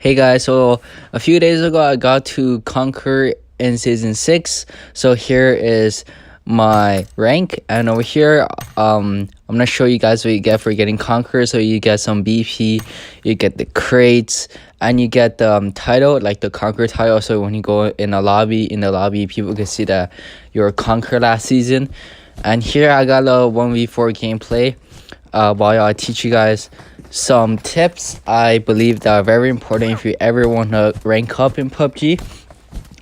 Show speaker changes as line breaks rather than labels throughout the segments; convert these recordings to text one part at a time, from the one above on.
Hey guys, so a few days ago I got to Conqueror in season 6. So here is my rank, and over here I'm gonna show you guys what you get for getting Conqueror. So you get some BP, you get the crates, and you get the title, like the Conqueror title. So when you go in the lobby people can see that you're Conqueror last season. And here I got a 1v4 gameplay while I teach you guys some tips I believe that are very important if you ever want to rank up in PUBG.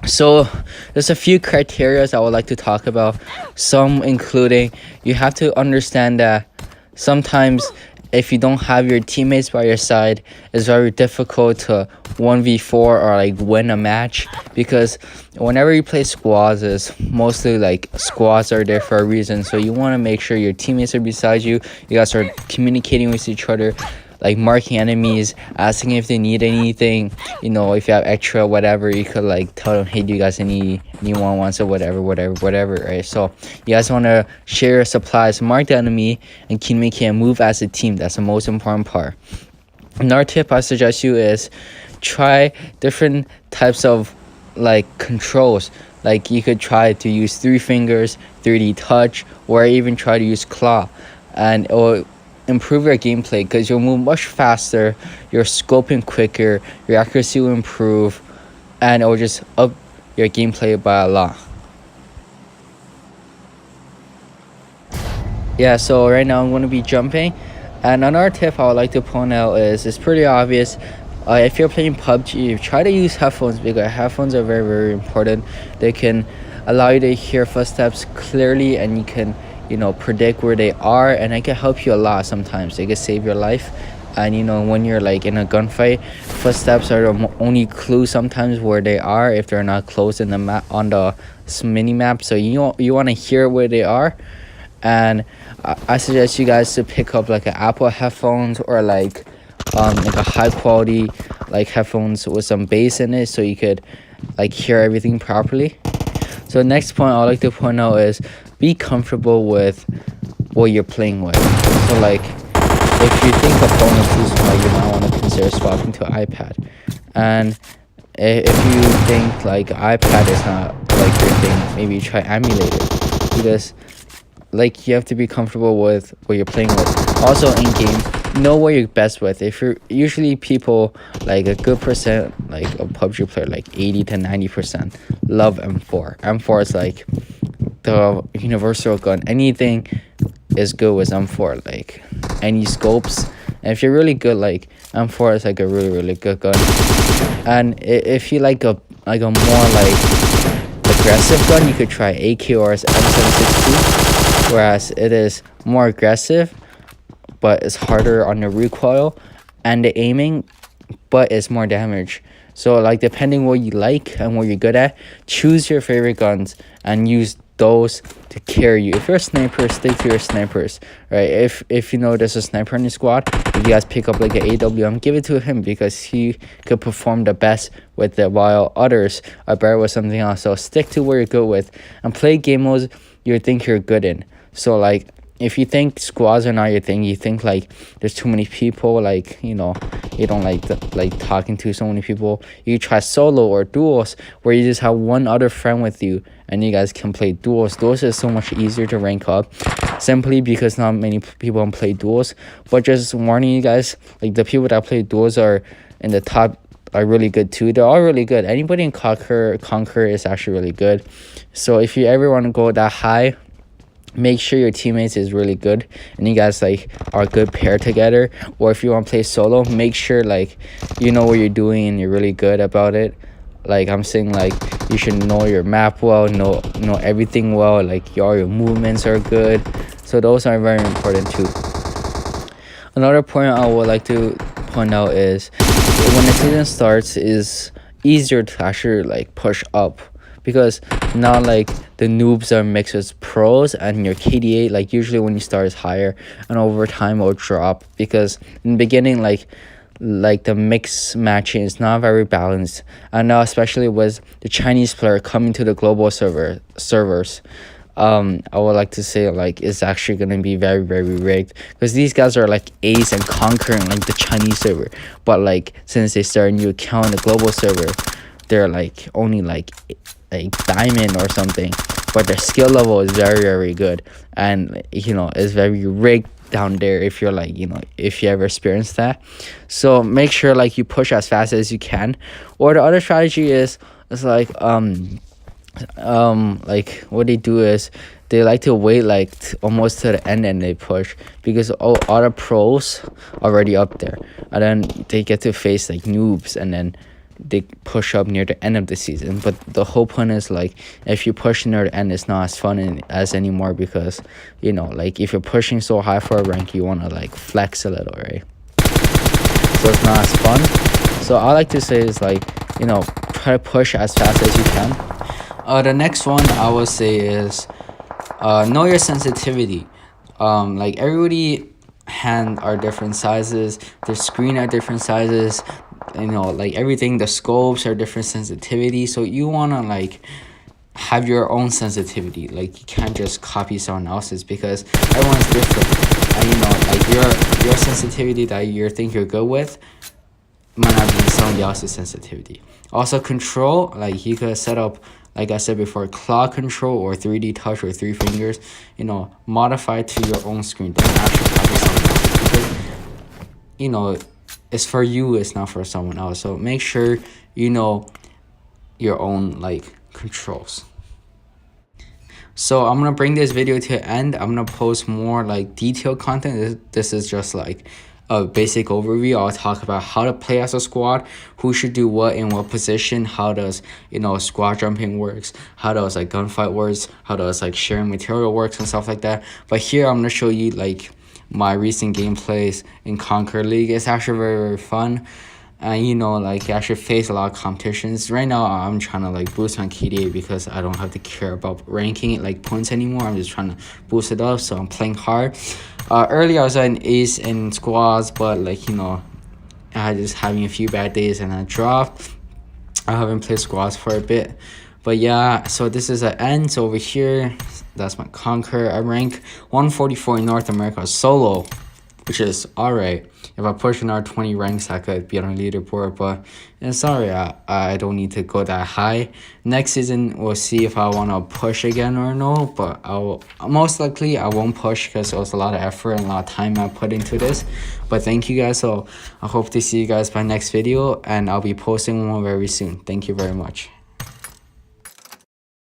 So there's a few criteria I would like to talk about, some including you have to understand that sometimes if you don't have your teammates by your side, it's very difficult to 1v4 or like win a match, because whenever you play squads, it's mostly like squads are there for a reason. So you want to make sure your teammates are beside you, you guys are communicating with each other, like marking enemies, asking if they need anything, if you have extra whatever, you could like tell them, hey, do you guys anyone wants or whatever, right? So you guys want to share supplies, mark the enemy, and communicate and move as a team. That's the most important part. Another tip I suggest you is try different types of like controls. Like you could try to use 3 fingers, 3D touch, or even try to use claw, and it will improve your gameplay because you'll move much faster, you're scoping quicker, your accuracy will improve, and it will just up your gameplay by a lot. Yeah, so right now I'm going to be jumping, and another tip I would like to point out is it's pretty obvious. If you're playing PUBG, try to use headphones, because headphones are very important. They can allow you to hear footsteps clearly, and you can predict where they are, and it can help you a lot. Sometimes it can save your life. And when you're like in a gunfight, footsteps are the only clue sometimes where they are if they're not close in the map on the mini map. So you want to hear where they are. And I suggest you guys to pick up like an Apple headphones, or like a high quality like headphones with some bass in it, so you could like hear everything properly. So next point I'd like to point out is be comfortable with what you're playing with. So like if you think a phone is too small, you might want to consider swapping to iPad. And if you think like iPad is not like your thing, maybe try emulator, because like you have to be comfortable with what you're playing with. Also in game, know what you're best with. If you're usually people like a good percent like a PUBG player, like 80 to 90% love M4 is like the universal gun. Anything is good with M4, like any scopes. And if you're really good, like M4 is like a really good gun. And if you like a more like aggressive gun, you could try AK or M762, whereas it is more aggressive but it's harder on the recoil and the aiming, but it's more damage. So like depending what you like and what you're good at, choose your favorite guns and use those to carry you. If you're a sniper, stick to your snipers, right? If you know there's a sniper in your squad, if you guys pick up like an AWM, give it to him, because he could perform the best with it, while others are better with something else. So stick to what you're good with and play game modes you think you're good in. So like if you think squads are not your thing, you think like there's too many people, like you don't like talking to so many people, you try solo or duos, where you just have one other friend with you and you guys can play duos. Duos is so much easier to rank up, simply because not many people play duos. But just warning you guys, like the people that play duos are in the top are really good too. They're all really good. Anybody in Conqueror is actually really good. So if you ever want to go that high, make sure your teammates is really good and you guys like are a good pair together. Or if you want to play solo, make sure like you know what you're doing and you're really good about it. Like I'm saying, like you should know your map well, know everything well, like all your movements are good. So those are very important too. Another point I would like to point out is when the season starts, is easier to actually like push up, because now like the noobs are mixed with pros, and your KDA like usually when you start is higher, and over time it will drop, because in the beginning like the mix matching is not very balanced. And now especially with the Chinese player coming to the global servers, I would like to say like it's actually gonna be very very rigged, because these guys are like ace and conquering like the Chinese server, but like since they start a new account on the global server, they're like only like diamond or something, but their skill level is very very good, and you know it's very rigged down there if you're like, you know, if you ever experience that. So make sure like you push as fast as you can. Or the other strategy is like like what they do is they like to wait like almost to the end and they push, because all other pros already up there, and then they get to face like noobs, and then they push up near the end of the season. But the whole point is like if you push near the end, it's not as fun as anymore, because you know like if you're pushing so high for a rank, you want to like flex a little, right? So it's not as fun. So I like to say is like, you know, try to push as fast as you can. The next one I would say is know your sensitivity. Like everybody hand are different sizes, their screen are different sizes, you know, like everything, the scopes are different sensitivity, so you want to like have your own sensitivity. Like you can't just copy someone else's, because everyone's different, and you know like your sensitivity that you think you're good with might not be someone else's sensitivity. Also control, like you could set up, like I said before, clock control or 3D touch or 3 fingers, you know, modify to your own screen. Don't actually copy someone else's, because you know it's for you, it's not for someone else. So make sure you know your own like controls. So I'm gonna bring this video to an end. I'm gonna post more like detailed content. This is just like a basic overview. I'll talk about how to play as a squad, who should do what in what position, how does, you know, squad jumping works, how does like gunfight works, how does like sharing material works and stuff like that. But here I'm gonna show you like my recent gameplays in Conqueror League. It's actually very very fun, and you know like you actually face a lot of competitions. Right now I'm trying to like boost my KDA, because I don't have to care about ranking it like points anymore. I'm just trying to boost it up, so I'm playing hard. Earlier I was an ace in squads, but like, you know, I just having a few bad days and I dropped. I haven't played squads for a bit. But yeah, so this is an end. So over here, that's my Conqueror. I rank 144 in North America solo, which is alright. If I push another 20 ranks, I could be on a leaderboard, but it's alright. I don't need to go that high. Next season, we'll see if I want to push again or no, but most likely I won't push, because it was a lot of effort and a lot of time I put into this. But thank you guys. So I hope to see you guys by next video, and I'll be posting one very soon. Thank you very much.